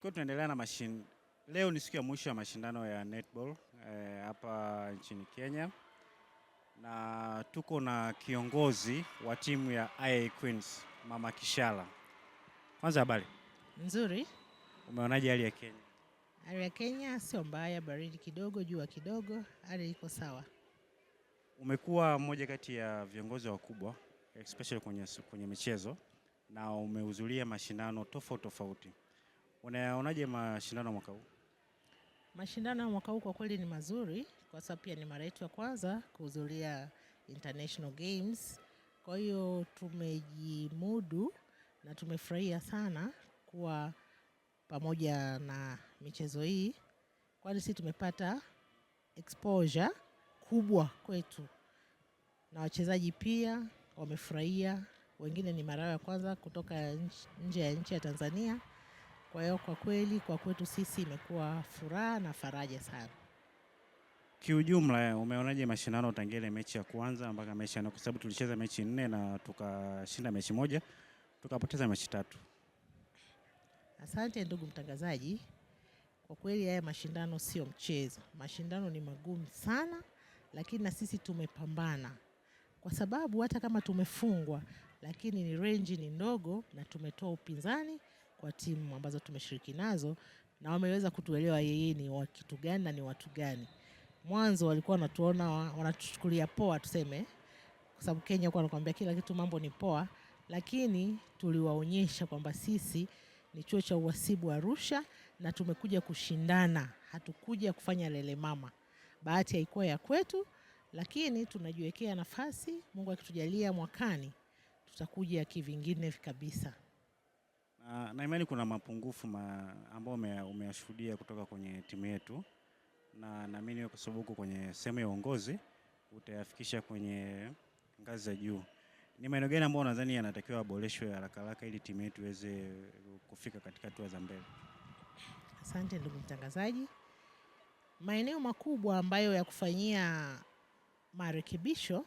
Kwa tunaendelea na leo ni siku ya mwisho ya mashindano ya netball hapa nchini Kenya, na tuko na kiongozi wa timu ya IA Queens, Mama Kishala. Kwanza habari? Nzuri. Umeonaje hali ya Kenya? Hali ya Kenya sio mbaya, baridi kidogo, jua kidogo, hali iko sawa. Umekuwa mmoja kati ya viongozi wakubwa especially kwenye michezo, na umehudhuria mashindano tofauti tofauti. Unaonaje mashindano mwaka huu? Mashindano ya mwaka huu kwa kweli ni mazuri, kwa sababu pia ni mara yetu ya kwanza kuhudhuria International Games. Kwa hiyo tumejimudu na tumefurahia sana kuwa pamoja na michezo hii, kwani sisi tumepata exposure kubwa kwetu, na wachezaji pia wamefurahia. Wengine ni mara ya kwanza kutoka nje ya nchi ya Tanzania. Kwa hiyo kwa kweli kwa kwetu sisi imekuwa furaha na faraja sana. Kiujumla, umeonaje mashindano tangia ile mechi ya kwanza mpaka mechi ya, kwa sababu tulicheza mechi 4 na tukashinda mechi moja, tukapoteza mechi 3? Asante ndugu mtangazaji. Kwa kweli haya mashindano sio mchezo. Mashindano ni magumu sana, lakini na sisi tumepambana. Kwa sababu hata kama tumefungwa, lakini ni range ni ndogo na tumetoa upinzani kwa timu ambazo tumeshiriki nazo, na wameweza kutuelewa yeye ni wa kitu gani na ni watu gani. Mwanzo walikuwa wanatuona wanatuchukulia poa tuseme, kwa sababu Kenya kwa anakuambia kila kitu mambo ni poa, lakini tuliwaonyesha kwamba sisi ni chuo cha uhasibu Arusha na tumekuja kushindana, hatukuja kufanya lele mama. Bahati haikuwa ya kwetu, lakini tunajiwekea nafasi. Mungu akitujalia mwakani tutakuja kivingine kabisa. Na imani kuna mapungufu ambao umeyashuhudia kutoka kwenye timu yetu, na naamini kwa sababu uko kwenye sehemu ya uongozi utayafikisha kwenye ngazi za juu. Ni maeneo gani ambayo nadhani yanatakiwa yaboreshwe haraka haraka ili timu yetu iweze kufika katika hatua za mbele? Asante ndugu mtangazaji. Maeneo makubwa ambayo ya kufanyia marekebisho,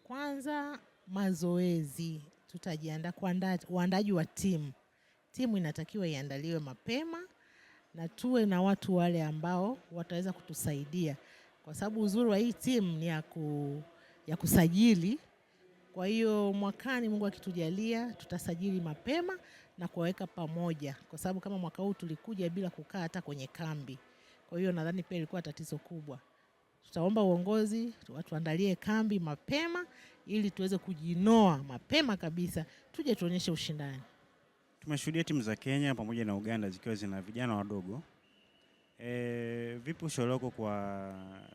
kwanza mazoezi. Tutajiandaa uandaji wa timu. Timu inatakiwa iandaliwe mapema na tuwe na watu wale ambao wataweza kutusaidia, kwa sababu uzuri wa hii timu ni ya kusajili. Kwa hiyo mwakani Mungu akitujalia tutasajili mapema na kuwaweka pamoja, kwa sababu kama mwaka huu tulikuja bila kukaa hata kwenye kambi. Kwa hiyo nadhani pia ilikuwa tatizo kubwa. Tutaomba uongozi watuandalie kambi mapema ili tuweze kujinoa mapema kabisa, tuje tuonyeshe ushindani. Tumeshuhudia timu za Kenya pamoja na Uganda zikiwa zina vijana wadogo. Vipi ushauri wako kwa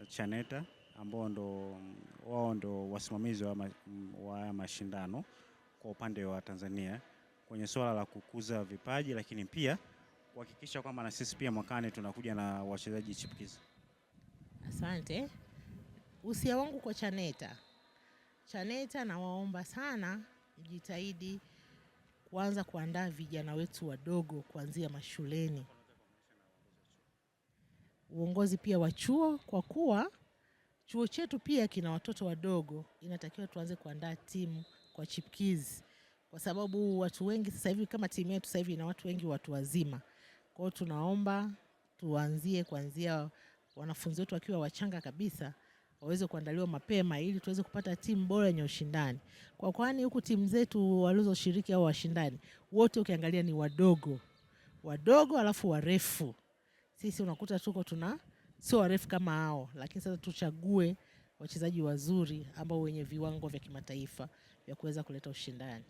Chaneta ambao wao ndo wasimamizi wa mashindano kwa upande wa Tanzania kwenye swala la kukuza vipaji, lakini pia kuhakikisha kwamba na sisi pia mwakani tunakuja na wachezaji chipukizi? Asante. Usia wangu kwa Chaneta nawaomba sana mjitahidi kuanza kuandaa vijana wetu wadogo kuanzia mashuleni. Uongozi pia wa chuo, kwa kuwa chuo chetu pia kina watoto wadogo, inatakiwa tuanze kuandaa timu kwa chipukizi, kwa sababu watu wengi sasa hivi kama timu yetu sasa hivi ina watu wengi watu wazima. Kwa hiyo tunaomba tuanzie kuanzia wanafunzi wetu wakiwa wachanga kabisa, waweze kuandaliwa mapema ili tuweze kupata timu bora yenye ushindani. Kwani huku timu zetu walizoshiriki au washindani wote ukiangalia ni wadogo alafu warefu. Sisi unakuta sio warefu kama hao, lakini sasa tuchague wachezaji wazuri ambao wenye viwango vya kimataifa vya kuweza kuleta ushindani.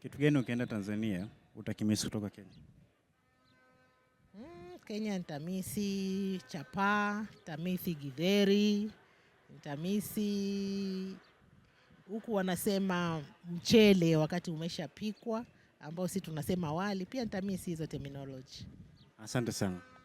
Kitu gani ukienda Tanzania utakimisi kutoka Kenya? Kenya nitamisi chapa, nitamisi githeri, nitamisi huku wanasema mchele wakati umeshapikwa, ambao sisi tunasema wali. Pia nitamisi hizo terminology. Asante sana.